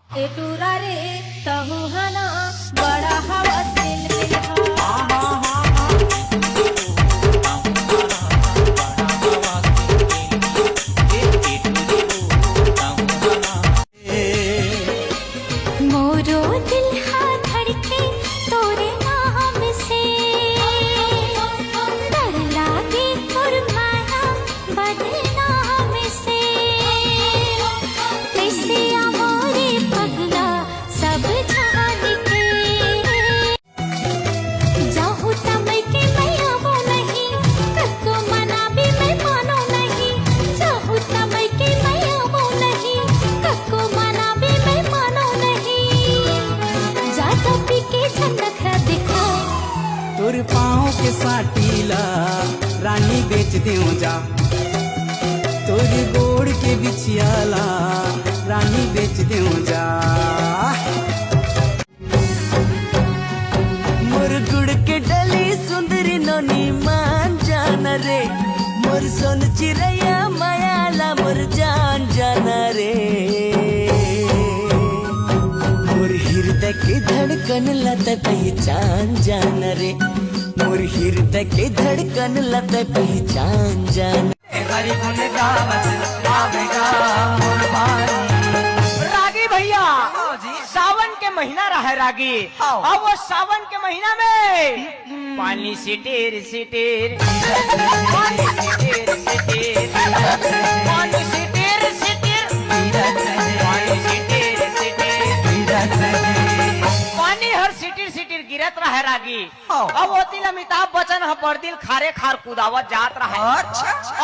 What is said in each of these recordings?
ए टूरा रे तहु हना बड़ा हवा दिल में मोरो दिल हा धड़के तोरे नाम से डर लागे और माया बदनाम से कैसे मोरे पगला सब जान के जाहू तमय के मैया वो नहीं कतो मना भी मैं मानो नहीं जाहू तमय के मैया वो नहीं कतो मना भी मैं मानो तोर पाँव के साटीला रानी बेच देऊ जा, तोर गोड़ के बिछियाला रानी बेच देऊ जा। मोर गुड़ के डली सुंदरी नोनी मान जान रे, मोर सोन चिरैया मायाला मोर जान जान रे। हृदय के धड़कन लत पहचान जान रे, मोर हृदय के धड़कन लत पहचान जान। रागी भैया सावन के महीना रहा रागी, अब वो सावन के महीना में पानी सिटेर सिटेर पानी सिटेर सिटेर पानी सिटेर सिटेर पानी सिटेर सिटेर पानी हर सिटिर सिटिर गिरत रहे रागी। अब वो तिल अमिताभ बच्चन पर दिल खारे खार कुदावत जात रहे।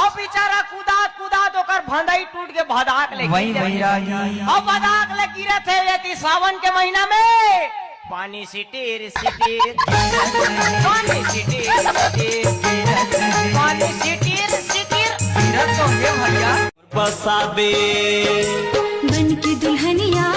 अब बेचारा कुदात कुदात ओकर भंडाई टूट के भदाक ले अब भदाक ले गिरत है ये सावन के महीना में पानी सिटिर सिटिर पानी सिटिर सिटिर पानी सिटिर सिटिर गिरत तो है भैया बसाबे बन की दुल्हनिया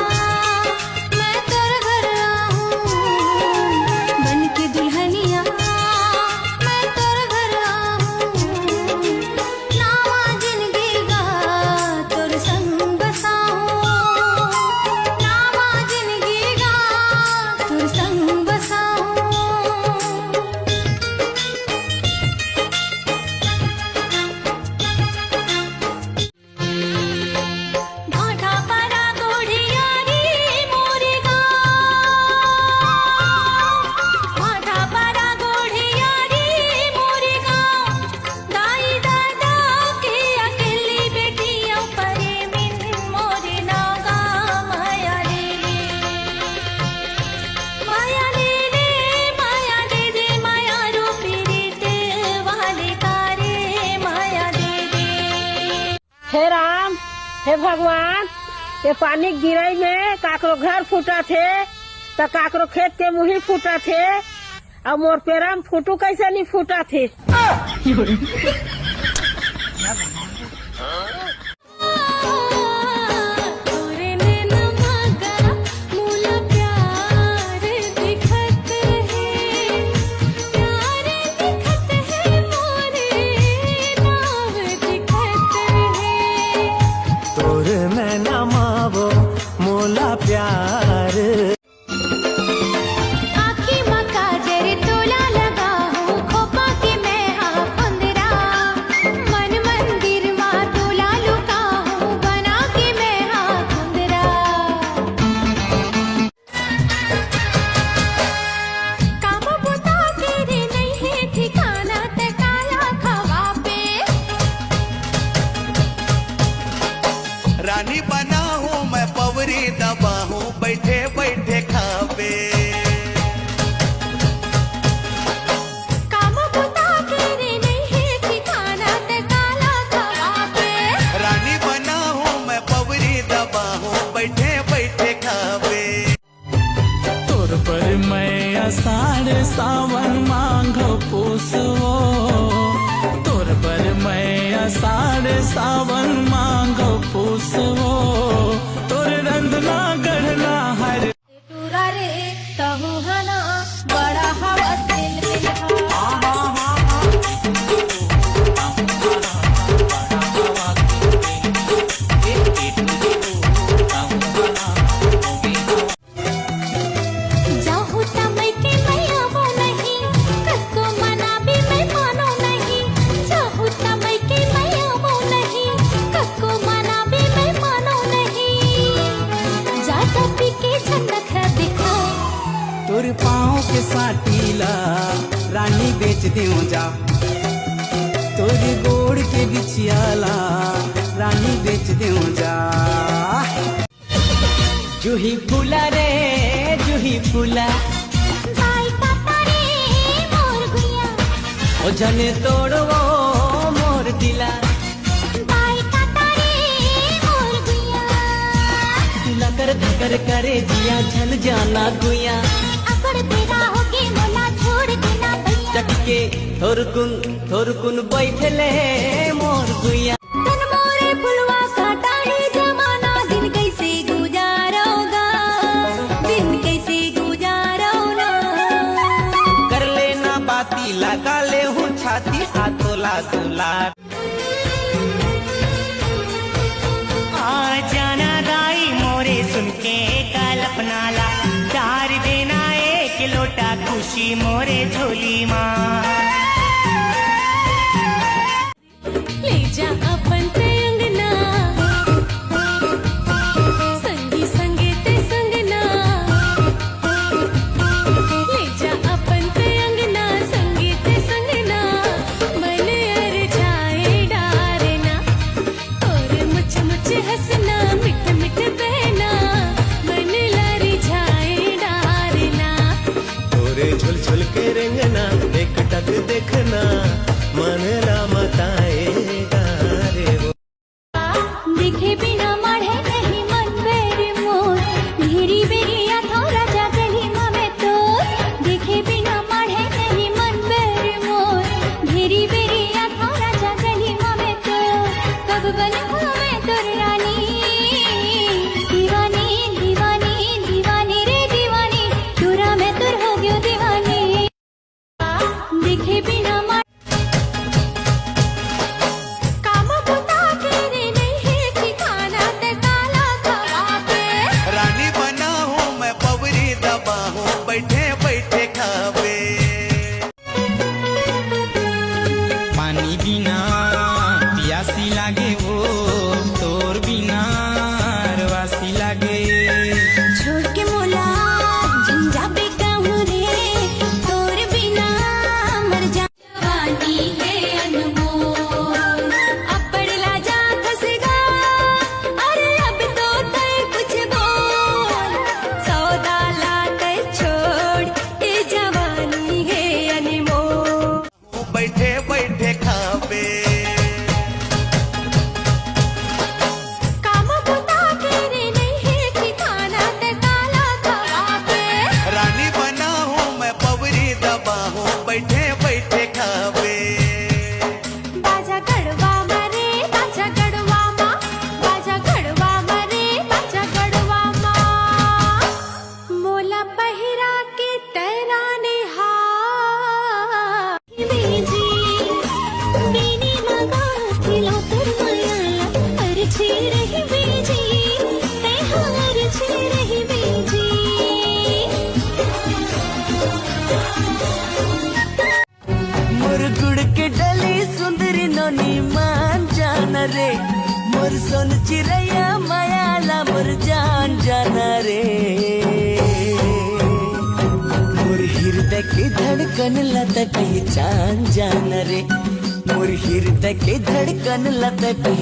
हे राम हे भगवान, ये पानी गिरई में काकरो घर फूटा थे तो काकरो खेत के मुही फूटा थे और मोर पेरा में फूटू कैसे नहीं फूटा थे। रानी बना हूँ मैं पवरी दबा हूँ बैठे बैठे खावे। काम बुता तेरे नहीं है ठिकाना ते काला खवाबे। रानी बना हूँ मैं पवरी दबा हूँ बैठे बैठे खावे। तोर पर मैं आषाढ़ सावन मांगो पूसवो, तोर पर मैं आषाढ़ सावन मांगो पूसवो, तोर रंधना गढ़ना हर टूरा रे तहु हना बड़ा हवा दिल में चाबी के झनक दिखा तोर पाँव के साटीला रानी बेच देऊ जा तोर गोड़ के बिछियाला रानी बेच देऊ जा जूही फूला रे जूही फूला बाई काटा रे मोर गुड़िया ओ जने तोड़ो मोर दिला बाई काटा रे मोर गुड़िया लकर धकर करे जिया झल जाना गुया अकड़ तेरा होके मोला छोड़ देना भैया चटके थोर कुन बैठले मोर गुया तन मोरे फुलवा काटा है जमाना दिन कैसे गुजारोगा दिन कैसे गुजारोगा कर लेना बाती लगा ले हूँ छाती हाथों ला दूला आ जाना दाई मोरे सुन के कल्पना ला चार देना एक लोटा खुशी मोरे झोली माँ ले जा अपन अंगना संगी संगे ते संगना ले जा अपन अंगना संगी ते संगना मन अर जाए डारना और मुझ मुझ हंसना मिठ मिठ बहना मन लर जाए डारना तोरे झुल झुल के रेंगना एक टक देखना मन ला मताएगा रे वो देखे बिना मढ़े नहीं मन बेरी मोर धीरी बेरिया थोड़ा जा गली में तो देखे बिना मढ़े नहीं मन बेरी मोर धीरी बेरिया थोड़ा जा गली में तो कब बनूं मैं तोर रानी दीवानी दीवानी दीवानी रे दीवानी तोरा मैं तोर हो गयो दीवानी देखे बिना काम बुता के रे नहीं है ठिकाना ते काला खवा के रानी बना हूँ मैं पवरी दबा हूँ बैठे बैठे खावे पानी बिना पियासी लागे वो तोर बिना रवासी लागे छोड़ के मोला झंझा पे कहूँ रे तोर बिना मर जा जवानी है अनमोल अपड़ ला जा खसगा अरे अब तो तय कुछ बोल सौदा ला तय छोड़ ये जवानी है अनमोल बैठे बैठे खावे काम बुता के रे नहीं है ठिकाना ते काला खवा के रानी बना हूँ मैं पवरी दबा हूँ बैठे बैठे खावे बाजा गड़वा मरे बाजा गड़वा माँ बाजा गड़वा मरे बाजा गड़वा माँ मोला पहिरा के तैराने हाथ बीजी बीनी लगा खिला कर मायाला हर छी रही बीजी ते हर छी रही बीजी मोर गुड़ के डली सुंदरी नोनी मान जाना रे मोर सोन चिरैया मायाला मोर जान जाना रे मोर हृदय के धड़कन लता पहचान जाना रे मोर हृदय के धड़कन लता